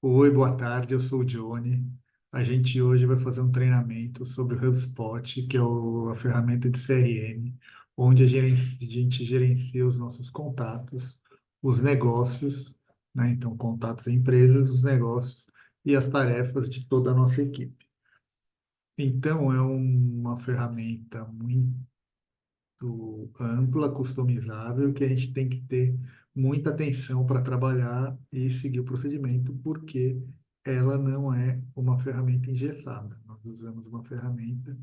Oi, boa tarde, eu sou o Johnny. A gente hoje vai fazer um treinamento sobre o HubSpot, que é a ferramenta de CRM, onde a gente gerencia os nossos contatos, os negócios, né? Então, contatos em empresas, os negócios e as tarefas de toda a nossa equipe. Então, é uma ferramenta muito ampla, customizável, que a gente tem que ter muita atenção para trabalhar e seguir o procedimento, porque ela não é uma ferramenta engessada. Nós usamos uma ferramenta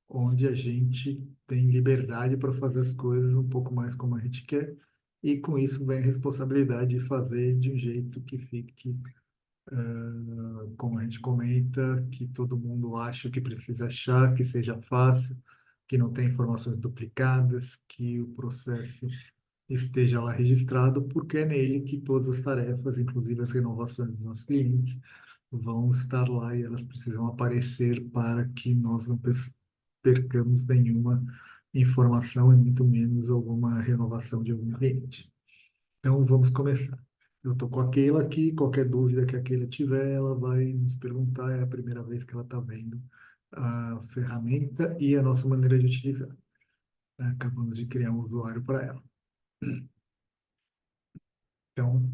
onde a gente tem liberdade para fazer as coisas um pouco mais como a gente quer, e com isso vem a responsabilidade de fazer de um jeito que fique, como a gente comenta, que todo mundo acha que precisa achar, que seja fácil, que não tenha informações duplicadas, que o processo esteja lá registrado, porque é nele que todas as tarefas, inclusive as renovações dos nossos clientes, vão estar lá e elas precisam aparecer para que nós não percamos nenhuma informação e muito menos alguma renovação de algum cliente. Então, vamos começar. Eu estou com a Keila aqui, qualquer dúvida que a Keila tiver, ela vai nos perguntar, é a primeira vez que ela está vendo a ferramenta e a nossa maneira de utilizar, né? Acabamos de criar um usuário para ela. Então,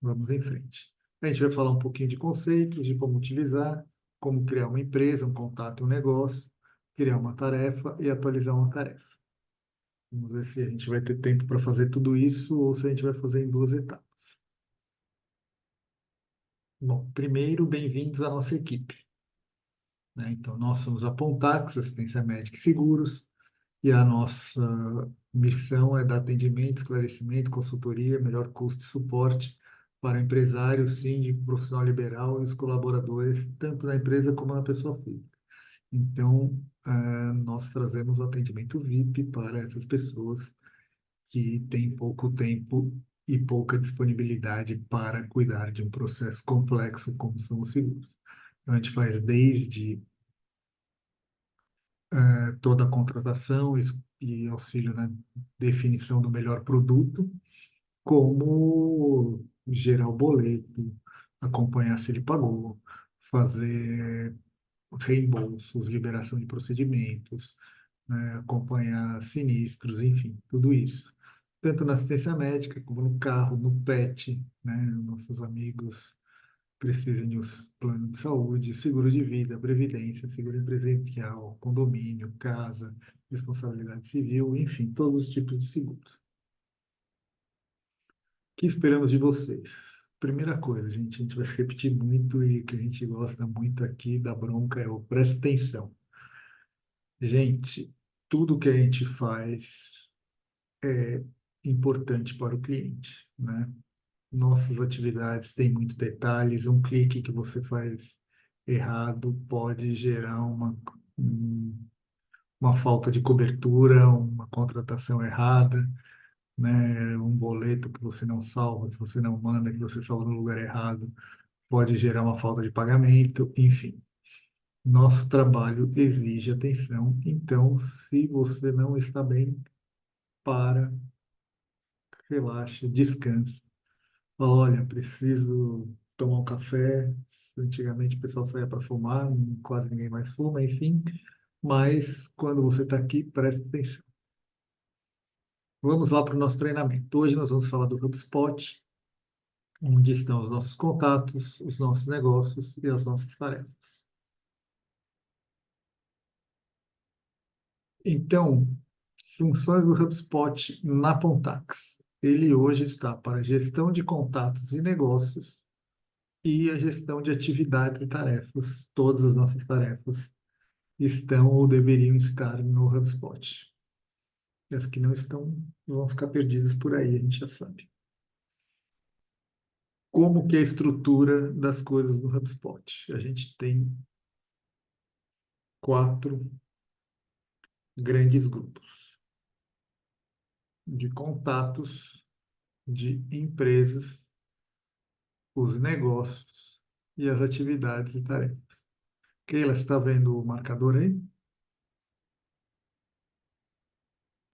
vamos em frente. A gente vai falar um pouquinho de conceitos, de como utilizar, como criar uma empresa, um contato, um negócio, criar uma tarefa e atualizar uma tarefa. Vamos ver se a gente vai ter tempo para fazer tudo isso ou se a gente vai fazer em duas etapas. Bom, primeiro, bem-vindos à nossa equipe, né? Então, nós somos a Pontax, Assistência Médica e Seguros, e a nossa missão é dar atendimento, esclarecimento, consultoria, melhor custo e suporte para empresário, síndico, profissional liberal e os colaboradores, tanto na empresa como na pessoa física. Então, nós trazemos o atendimento VIP para essas pessoas que têm pouco tempo e pouca disponibilidade para cuidar de um processo complexo como são os seguros. Então, a gente faz desde toda a contratação e auxílio na definição do melhor produto, como gerar o boleto, acompanhar se ele pagou, fazer reembolsos, liberação de procedimentos, né, acompanhar sinistros, enfim, tudo isso. Tanto na assistência médica, como no carro, no PET, né, nossos amigos precisem de uns planos de saúde, seguro de vida, previdência, seguro empresarial, condomínio, casa, responsabilidade civil, enfim, todos os tipos de seguros. O que esperamos de vocês? Primeira coisa, gente, a gente vai se repetir muito e o que a gente gosta muito aqui da bronca é o presta atenção. Gente, tudo que a gente faz é importante para o cliente, né? Nossas atividades têm muitos detalhes, um clique que você faz errado pode gerar uma falta de cobertura, uma contratação errada, né? Um boleto que você não salva, que você não manda, que você salva no lugar errado, pode gerar uma falta de pagamento, enfim. Nosso trabalho exige atenção, então, se você não está bem, para, relaxa, descansa. Olha, preciso tomar um café. Antigamente o pessoal saía para fumar, quase ninguém mais fuma, enfim. Mas quando você está aqui, preste atenção. Vamos lá para o nosso treinamento. Hoje nós vamos falar do HubSpot, onde estão os nossos contatos, os nossos negócios e as nossas tarefas. Então, funções do HubSpot na Pontax. Ele hoje está para gestão de contatos e negócios e a gestão de atividades e tarefas. Todas as nossas tarefas estão ou deveriam estar no HubSpot. E as que não estão vão ficar perdidas por aí, a gente já sabe. Como que é a estrutura das coisas no HubSpot? A gente tem quatro grandes grupos de contatos, de empresas, os negócios e as atividades e tarefas. Keila, você está vendo o marcador aí?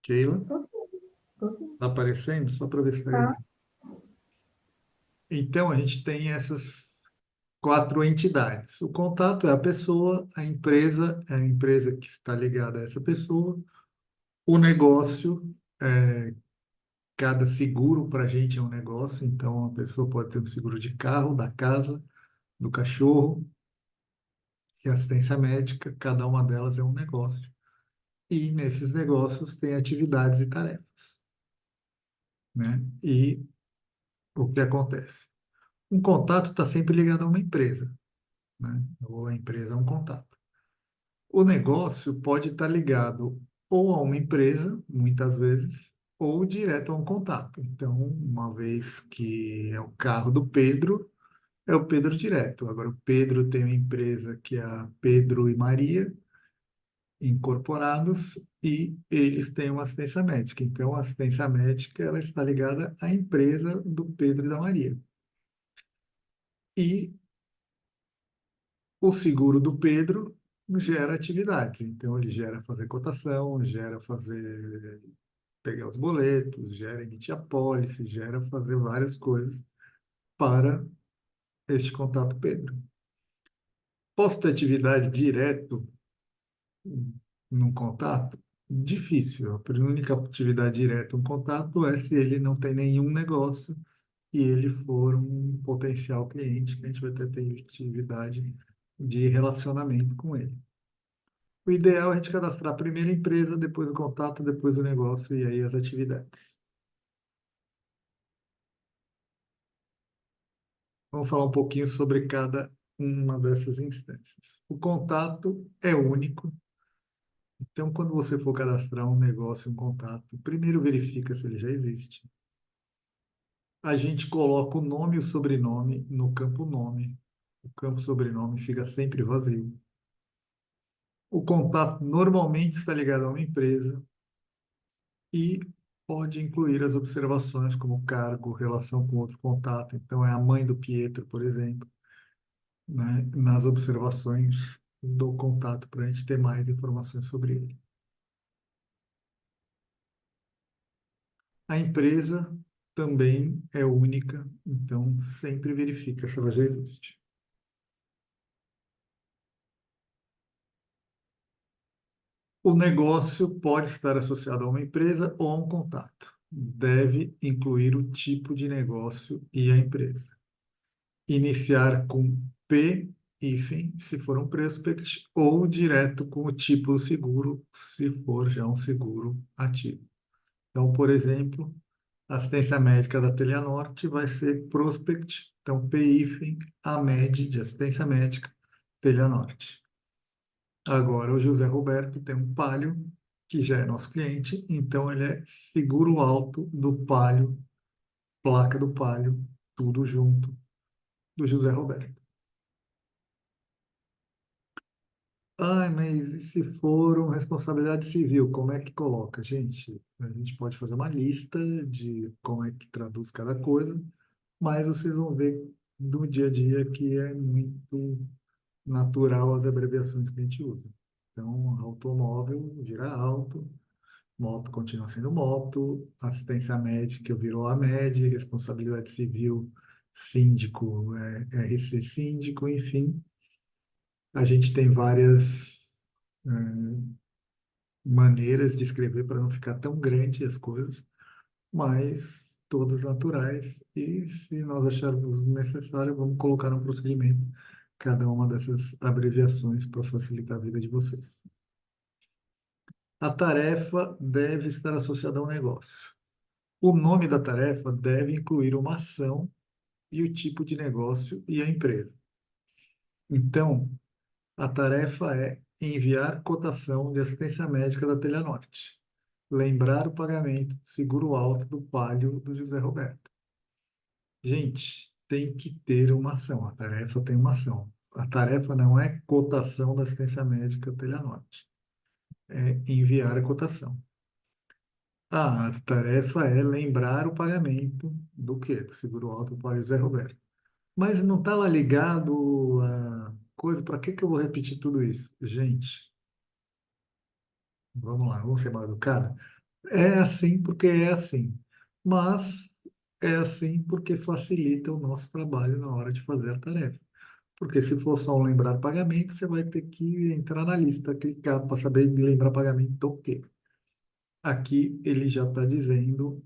Keila, Tô sim, tô sim. está aparecendo? Só para ver se está Tá, gravando. Então, a gente tem essas quatro entidades. O contato é a pessoa, a empresa é a empresa que está ligada a essa pessoa, o negócio, cada seguro para a gente é um negócio, então a pessoa pode ter um seguro de carro, da casa, do cachorro e assistência médica, cada uma delas é um negócio. E nesses negócios tem atividades e tarefas, né? E o que acontece? Um contato está sempre ligado a uma empresa, né? Ou a empresa é um contato. O negócio pode estar ligado ou a uma empresa, muitas vezes, ou direto a um contato. Então, uma vez que é o carro do Pedro, é o Pedro direto. Agora, o Pedro tem uma empresa que é a Pedro e Maria Incorporados e eles têm uma assistência médica. Então, a assistência médica ela está ligada à empresa do Pedro e da Maria. E o seguro do Pedro gera atividades. Então, ele gera fazer cotação, gera fazer pegar os boletos, gera emitir apólice, gera fazer várias coisas para este contato Pedro. Posso ter atividade direto num contato? Difícil. A única atividade direta um contato é se ele não tem nenhum negócio e ele for um potencial cliente que a gente vai ter atividade de relacionamento com ele. O ideal é a gente cadastrar primeiro a empresa, depois o contato, depois o negócio e aí as atividades. Vamos falar um pouquinho sobre cada uma dessas instâncias. O contato é único, então quando você for cadastrar um negócio, um contato, primeiro verifica se ele já existe. A gente coloca o nome e o sobrenome no campo nome. O campo sobrenome fica sempre vazio. O contato normalmente está ligado a uma empresa e pode incluir as observações como cargo, relação com outro contato. Então, é a mãe do Pietro, por exemplo, né, nas observações do contato para a gente ter mais informações sobre ele. A empresa também é única, então sempre verifica se ela já existe. O negócio pode estar associado a uma empresa ou a um contato. Deve incluir o tipo de negócio e a empresa. Iniciar com P, hífen, se for um prospect, ou direto com o tipo do seguro, se for já um seguro ativo. Então, por exemplo, assistência médica da Telenorte vai ser prospect, então P-hífen, AMED de assistência médica, Telenorte. Agora, o José Roberto tem um Palio, que já é nosso cliente, então ele é seguro alto do Palio, placa do Palio, tudo junto, do José Roberto. Ai, mas e se for uma responsabilidade civil, como é que coloca? Gente, a gente pode fazer uma lista de como é que traduz cada coisa, mas vocês vão ver do dia a dia que é muito natural as abreviações que a gente usa. Então, automóvel vira auto, moto continua sendo moto, assistência médica virou AMED, responsabilidade civil, síndico, RC síndico, enfim. A gente tem várias maneiras de escrever para não ficar tão grande as coisas, mas todas naturais. E se nós acharmos necessário, vamos colocar no procedimento cada uma dessas abreviações para facilitar a vida de vocês. A tarefa deve estar associada ao negócio. O nome da tarefa deve incluir uma ação e o tipo de negócio e a empresa. Então, a tarefa é enviar cotação de assistência médica da Telenorte. Lembrar o pagamento do seguro alto do Palio do José Roberto. Gente, tem que ter uma ação. A tarefa tem uma ação. A tarefa não é cotação da assistência médica Telenorte. É enviar a cotação. A tarefa é lembrar o pagamento do quê? Do seguro alto do Palio José Roberto. Mas não está lá ligado a coisa. Para que que eu vou repetir tudo isso? Gente, vamos lá, vamos ser mal educados. É assim porque é assim. Mas É assim porque facilita o nosso trabalho na hora de fazer a tarefa. Porque se for só um lembrar pagamento, você vai ter que entrar na lista, clicar para saber de lembrar pagamento do quê. Aqui ele já está dizendo,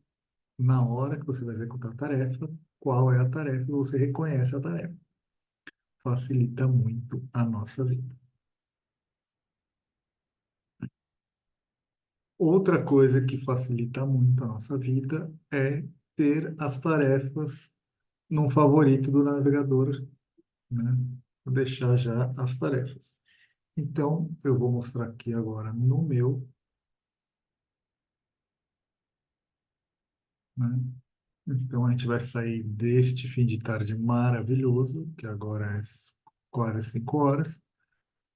na hora que você vai executar a tarefa, qual é a tarefa e você reconhece a tarefa. Facilita muito a nossa vida. Outra coisa que facilita muito a nossa vida é ter as tarefas num favorito do navegador, né? Vou deixar já as tarefas. Então, eu vou mostrar aqui agora no meu, né? Então, a gente vai sair deste fim de tarde maravilhoso, que agora é quase 5 horas,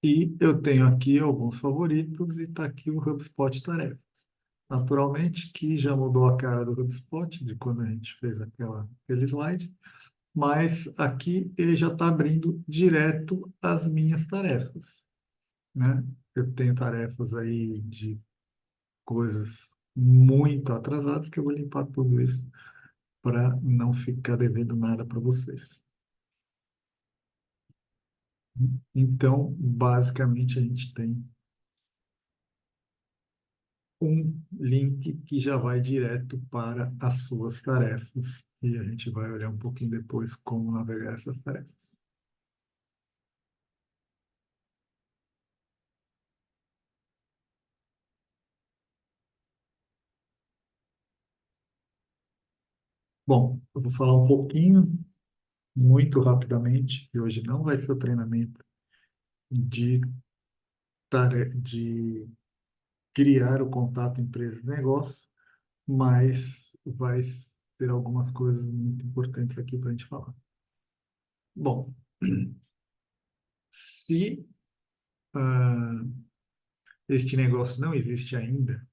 e eu tenho aqui alguns favoritos e está aqui o HubSpot Tarefas. Naturalmente que já mudou a cara do HubSpot de quando a gente fez aquele slide, mas aqui ele já está abrindo direto as minhas tarefas, né? Eu tenho tarefas aí de coisas muito atrasadas que eu vou limpar tudo isso para não ficar devendo nada para vocês. Então, basicamente, a gente tem um link que já vai direto para as suas tarefas e a gente vai olhar um pouquinho depois como navegar essas tarefas. Bom, eu vou falar um pouquinho, muito rapidamente, e hoje não vai ser o treinamento de, de criar o contato empresa-negócio, mas vai ter algumas coisas muito importantes aqui para a gente falar. Bom, se ah, este negócio não existe ainda,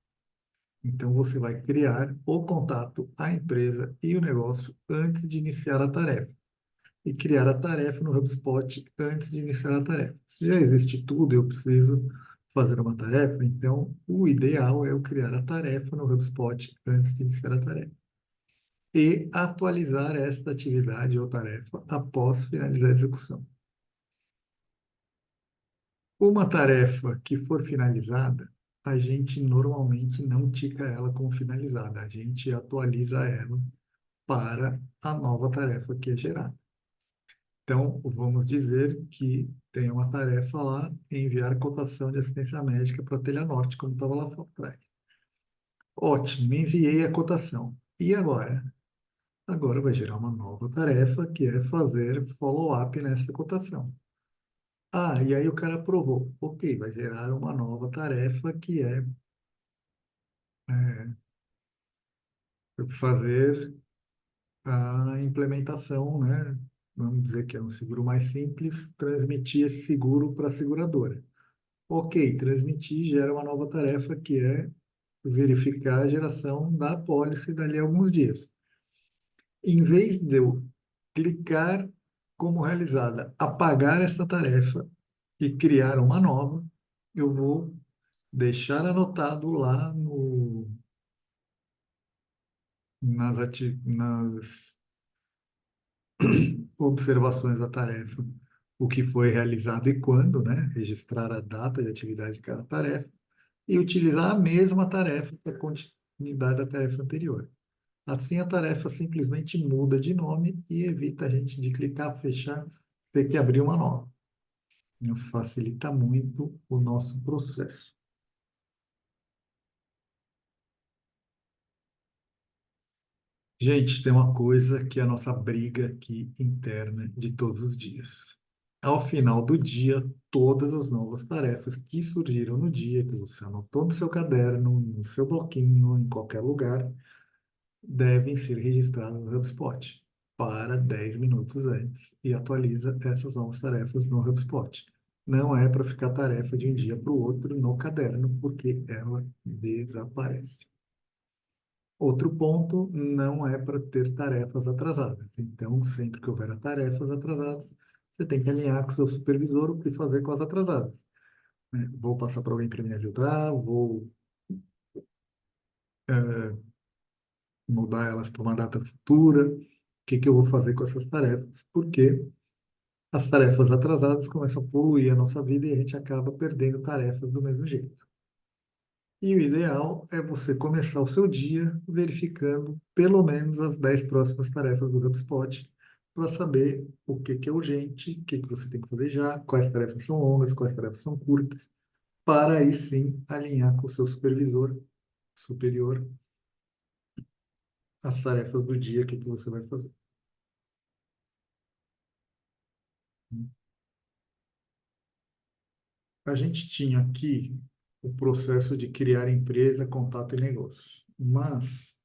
então você vai criar o contato, a empresa e o negócio antes de iniciar a tarefa. E criar a tarefa no HubSpot antes de iniciar a tarefa. Se já existe tudo, eu preciso fazer uma tarefa, então o ideal é eu criar a tarefa no HubSpot antes de iniciar a tarefa. E atualizar esta atividade ou tarefa após finalizar a execução. Uma tarefa que for finalizada, a gente normalmente não tica ela como finalizada, a gente atualiza ela para a nova tarefa que é gerada. Então, vamos dizer que tem uma tarefa lá, enviar cotação de assistência médica para a Telha Norte, como estava lá atrás. Ótimo, enviei a cotação. E agora? Agora vai gerar uma nova tarefa, que é fazer follow-up nessa cotação. Ah, e aí o cara aprovou. Ok, vai gerar uma nova tarefa, que é fazer a implementação, né? Vamos dizer que é um seguro mais simples, transmitir esse seguro para a seguradora. Ok, transmitir gera uma nova tarefa que é verificar a geração da apólice dali a alguns dias. Em vez de eu clicar como realizada, apagar essa tarefa e criar uma nova, eu vou deixar anotado lá no, nas observações da tarefa o que foi realizado e quando, né? Registrar a data de atividade de cada tarefa e utilizar a mesma tarefa para a continuidade da tarefa anterior. Assim, a tarefa simplesmente muda de nome e evita a gente de clicar, fechar, ter que abrir uma nova. Facilita muito o nosso processo. Gente, tem uma coisa que é a nossa briga aqui interna de todos os dias. Ao final do dia, todas as novas tarefas que surgiram no dia, que você anotou no seu caderno, no seu bloquinho, em qualquer lugar, devem ser registradas no HubSpot para 10 minutos antes e atualiza essas novas tarefas no HubSpot. Não é para ficar tarefa de um dia para o outro no caderno, porque ela desaparece. Outro ponto, não é para ter tarefas atrasadas. Então, sempre que houver tarefas atrasadas, você tem que alinhar com o seu supervisor o que fazer com as atrasadas, né? Vou passar para alguém para me ajudar, vou mudar elas para uma data futura, o que que eu vou fazer com essas tarefas, porque as tarefas atrasadas começam a poluir a nossa vida e a gente acaba perdendo tarefas do mesmo jeito. E o ideal é você começar o seu dia verificando pelo menos as 10 próximas tarefas do HubSpot para saber o que que é urgente, o que que você tem que fazer já, quais tarefas são longas, quais tarefas são curtas, para aí sim alinhar com o seu supervisor superior as tarefas do dia, o que que você vai fazer. A gente tinha aqui o processo de criar empresa, contato e negócio, mas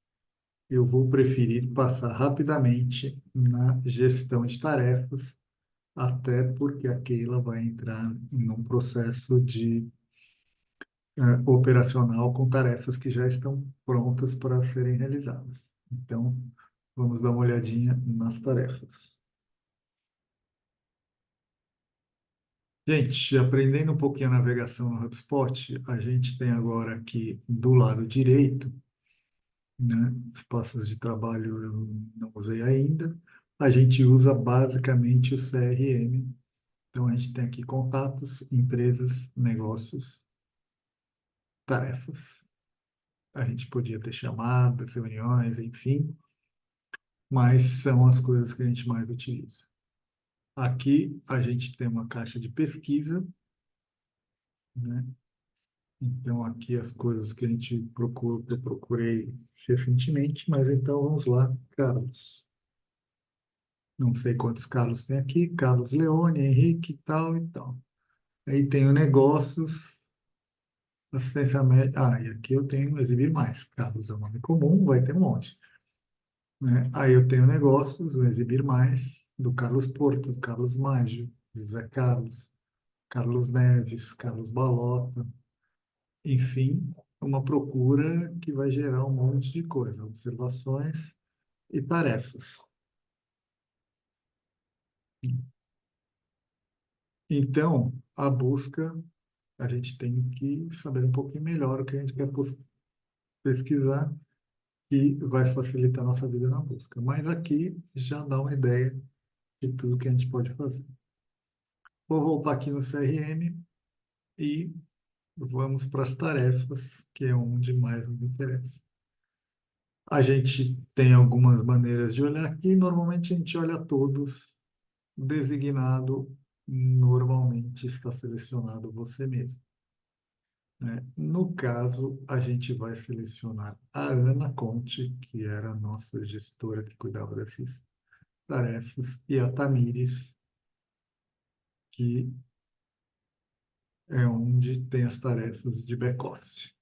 eu vou preferir passar rapidamente na gestão de tarefas, até porque a Keila vai entrar em um processo de operacional com tarefas que já estão prontas para serem realizadas. Então, vamos dar uma olhadinha nas tarefas. Gente, aprendendo um pouquinho a navegação no HubSpot, a gente tem agora aqui do lado direito, né, espaços de trabalho eu não usei ainda. A gente usa basicamente o CRM. Então, a gente tem aqui contatos, empresas, negócios, tarefas. A gente podia ter chamadas, reuniões, enfim, mas são as coisas que a gente mais utiliza. Aqui a gente tem uma caixa de pesquisa, né? Então, aqui as coisas que a gente procura, que eu procurei recentemente, mas então vamos lá, Carlos. Não sei quantos Carlos tem aqui, Carlos Leone, Henrique, tal e tal. Aí tenho negócios, assistência médica. Ah, e aqui eu tenho exibir mais. Carlos é um nome comum, vai ter um monte, né? Aí eu tenho negócios, o exibir mais, do Carlos Porto, do Carlos Maggio, José Carlos, Carlos Neves, Carlos Balota, enfim, uma procura que vai gerar um monte de coisa, observações e tarefas. Então, a busca, a gente tem que saber um pouquinho melhor o que a gente quer pesquisar e vai facilitar a nossa vida na busca. Mas aqui já dá uma ideia de tudo que a gente pode fazer. Vou voltar aqui no CRM e vamos para as tarefas, que é onde mais nos interessa. A gente tem algumas maneiras de olhar aqui. Normalmente a gente olha todos. Designado, normalmente está selecionado você mesmo, né? No caso, a gente vai selecionar a Ana Conte, que era a nossa gestora que cuidava dessas tarefas, e a Tamires, que é onde tem as tarefas de back-office.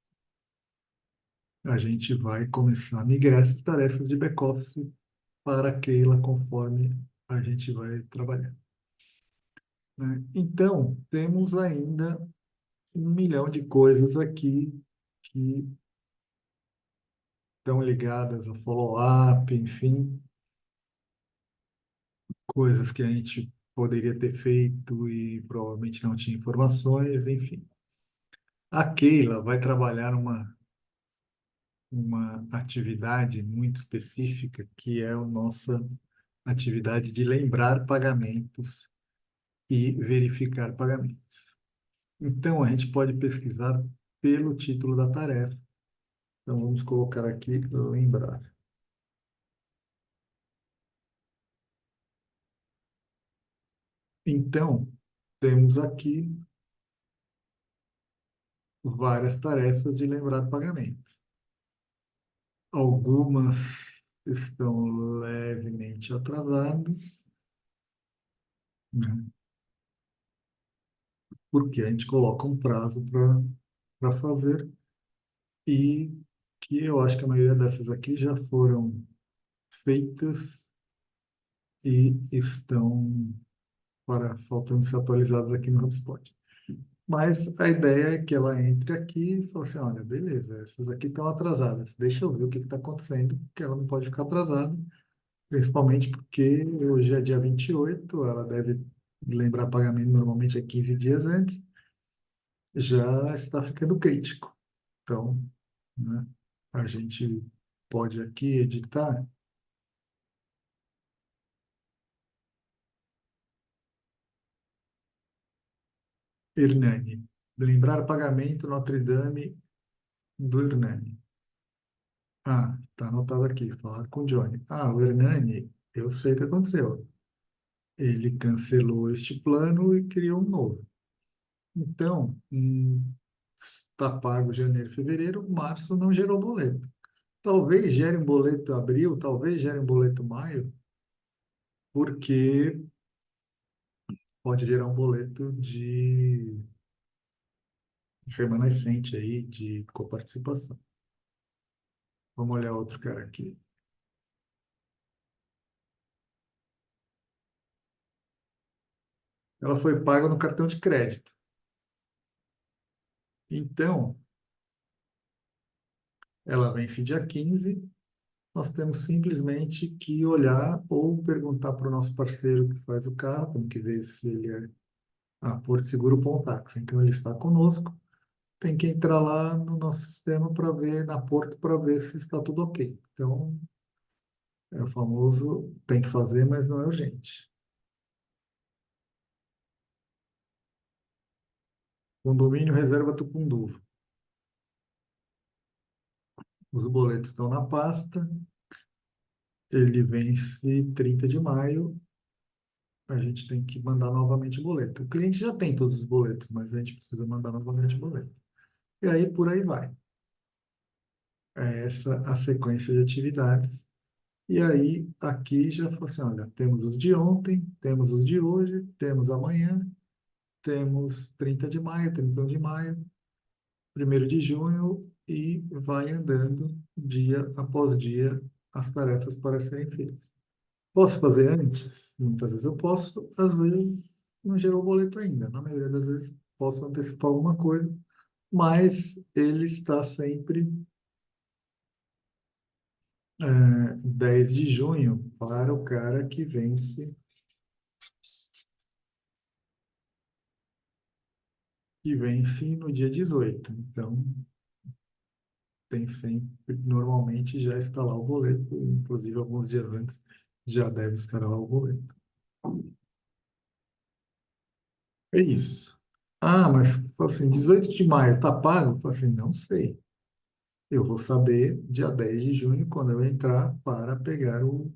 A gente vai começar a migrar essas tarefas de back-office para a Keila conforme a gente vai trabalhando, né? Então, temos ainda 1 milhão de coisas aqui que estão ligadas a follow-up, enfim, coisas que a gente poderia ter feito e provavelmente não tinha informações, enfim. A Keila vai trabalhar uma atividade muito específica, que é a nossa atividade de lembrar pagamentos e verificar pagamentos. Então, a gente pode pesquisar pelo título da tarefa. Então, vamos colocar aqui lembrar. Então, temos aqui várias tarefas de lembrar pagamentos. Algumas estão levemente atrasadas, né? Porque a gente coloca um prazo para fazer e que eu acho que a maioria dessas aqui já foram feitas e estão faltando ser atualizadas aqui no HubSpot. Mas a ideia é que ela entre aqui e fale assim, olha, beleza, essas aqui estão atrasadas, deixa eu ver o que está acontecendo, porque ela não pode ficar atrasada, principalmente porque hoje é dia 28, ela deve lembrar pagamento normalmente é 15 dias antes, já está ficando crítico. Então, né, a gente pode aqui editar. Hernani. Lembrar pagamento Notre Dame do Hernani. Ah, está anotado aqui. Falar com o Johnny. Ah, o Hernani, eu sei o que aconteceu. Ele cancelou este plano e criou um novo. Então, está pago janeiro, fevereiro, março não gerou boleto. Talvez gere um boleto abril, talvez gere um boleto maio, porque pode gerar um boleto de remanescente aí, de coparticipação. Vamos olhar outro cara aqui. Ela foi paga no cartão de crédito. Então, ela vence dia 15. Nós temos simplesmente que olhar ou perguntar para o nosso parceiro que faz o carro, temos que ver se ele é a Porto Seguro Pontax. Então, ele está conosco. Tem que entrar lá no nosso sistema para ver, na Porto, para ver se está tudo ok. Então, é o famoso tem que fazer, mas não é urgente. Condomínio Reserva Tucunduva. Os boletos estão na pasta. Ele vence 30 de maio. A gente tem que mandar novamente o boleto. O cliente já tem todos os boletos, mas a gente precisa mandar novamente o boleto. E aí, por aí vai. É essa a sequência de atividades. E aí, aqui já falou assim, olha, temos os de ontem, temos os de hoje, temos amanhã, temos 30 de maio, 31 de maio, 1º de junho, e vai andando dia após dia as tarefas para serem feitas. Posso fazer antes? Muitas vezes eu posso, às vezes não gerou o boleto ainda. Na maioria das vezes posso antecipar alguma coisa, mas ele está sempre 10 de junho para o cara que vence no dia 18. Então, tem sempre, normalmente já está lá o boleto, inclusive alguns dias antes já deve estar lá o boleto. É isso. Ah, mas fala assim, 18 de maio está pago? Fala assim, não sei. Eu vou saber dia 10 de junho, quando eu entrar para pegar o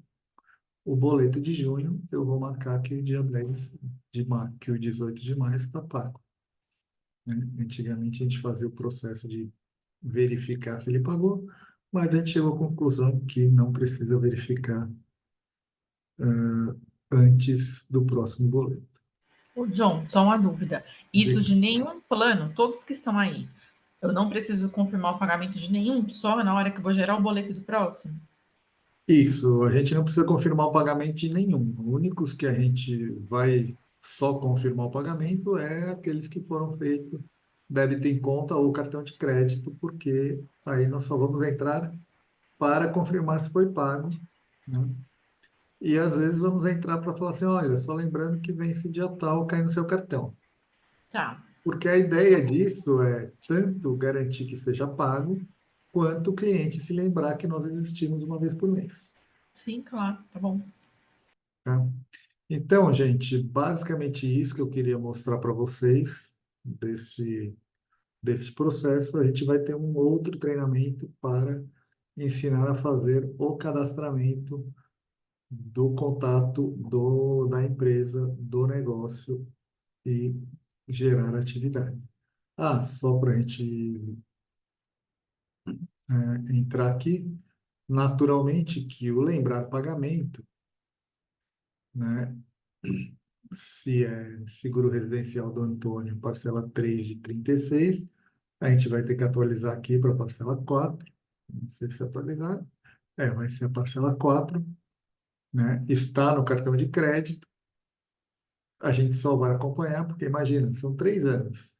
boleto de junho, eu vou marcar que o dia 10 de maio, que o 18 de maio está pago, né? Antigamente a gente fazia o processo de verificar se ele pagou, mas a gente chegou à conclusão que não precisa verificar antes do próximo boleto. Ô, John, só uma dúvida. Isso Diga. de nenhum plano, todos que estão aí, eu não preciso confirmar o pagamento de nenhum, só na hora que eu vou gerar o boleto do próximo? Isso, a gente não precisa confirmar o pagamento de nenhum. Os únicos que a gente vai só confirmar o pagamento é aqueles que foram feitos débito em conta ou cartão de crédito, porque aí nós só vamos entrar para confirmar se foi pago, né? E às vezes vamos entrar para falar assim, olha, só lembrando que vence dia tal, cai no seu cartão. Tá. Porque a ideia disso é tanto garantir que seja pago, quanto o cliente se lembrar que nós existimos uma vez por mês, Sim, claro, tá bom. tá? Então, gente, basicamente isso que eu queria mostrar para vocês desse processo. A gente vai ter um outro treinamento para ensinar a fazer o cadastramento do contato da empresa, do negócio e gerar atividade. Ah, só para a gente entrar aqui, naturalmente que o lembrar pagamento, né? Se é seguro residencial do Antônio, parcela 3 de 36, a gente vai ter que atualizar aqui para a parcela 4. Não sei se atualizar. Vai ser a parcela 4, né? Está no cartão de crédito. A gente só vai acompanhar, porque imagina, são 3 anos.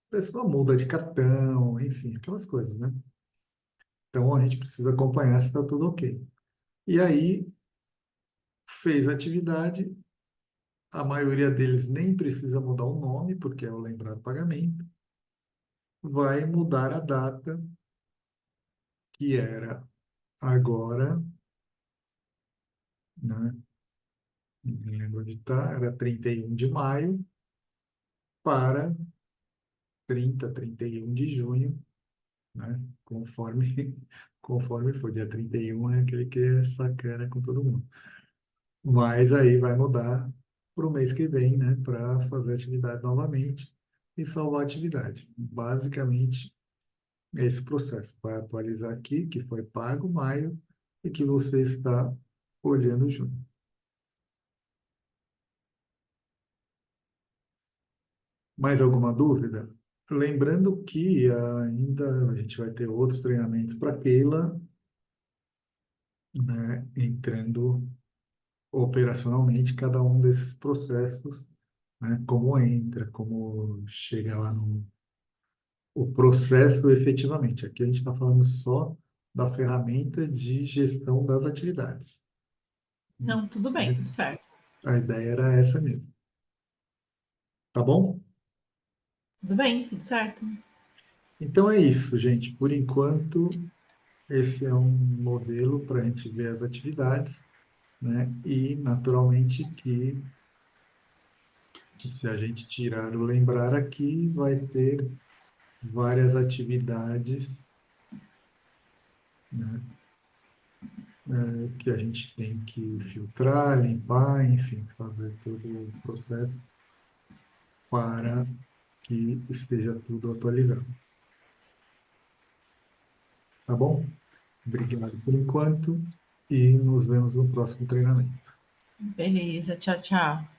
A pessoa muda de cartão, enfim, aquelas coisas, né? Então a gente precisa acompanhar se está tudo ok. E aí, fez a atividade, a maioria deles nem precisa mudar o nome, porque é o lembrar pagamento. Vai mudar a data, que era agora, né? Não lembro onde está, era 31 de maio para 31 de junho, né? Conforme, conforme for. Dia 31 é aquele que é sacana com todo mundo. Mas aí vai mudar para o mês que vem, né? Para fazer atividade novamente e salvar a atividade. Basicamente, é esse processo. Vai atualizar aqui que foi pago maio e que você está olhando junho. Mais alguma dúvida? Lembrando que ainda a gente vai ter outros treinamentos para Keila, né, entrando operacionalmente cada um desses processos, né, como entra, como chega lá no o processo efetivamente. Aqui a gente está falando só da ferramenta de gestão das atividades. Não, tudo bem, tudo certo. A ideia era essa mesmo. Tá bom? Tudo bem, tudo certo. Então é isso, gente. Por enquanto, esse é um modelo para a gente ver as atividades, né? E, naturalmente, que se a gente tirar o lembrar aqui, vai ter várias atividades, né? Que a gente tem que filtrar, limpar, enfim, fazer todo o processo para que esteja tudo atualizado. Tá bom? Obrigado por enquanto e nos vemos no próximo treinamento. Beleza, tchau, tchau.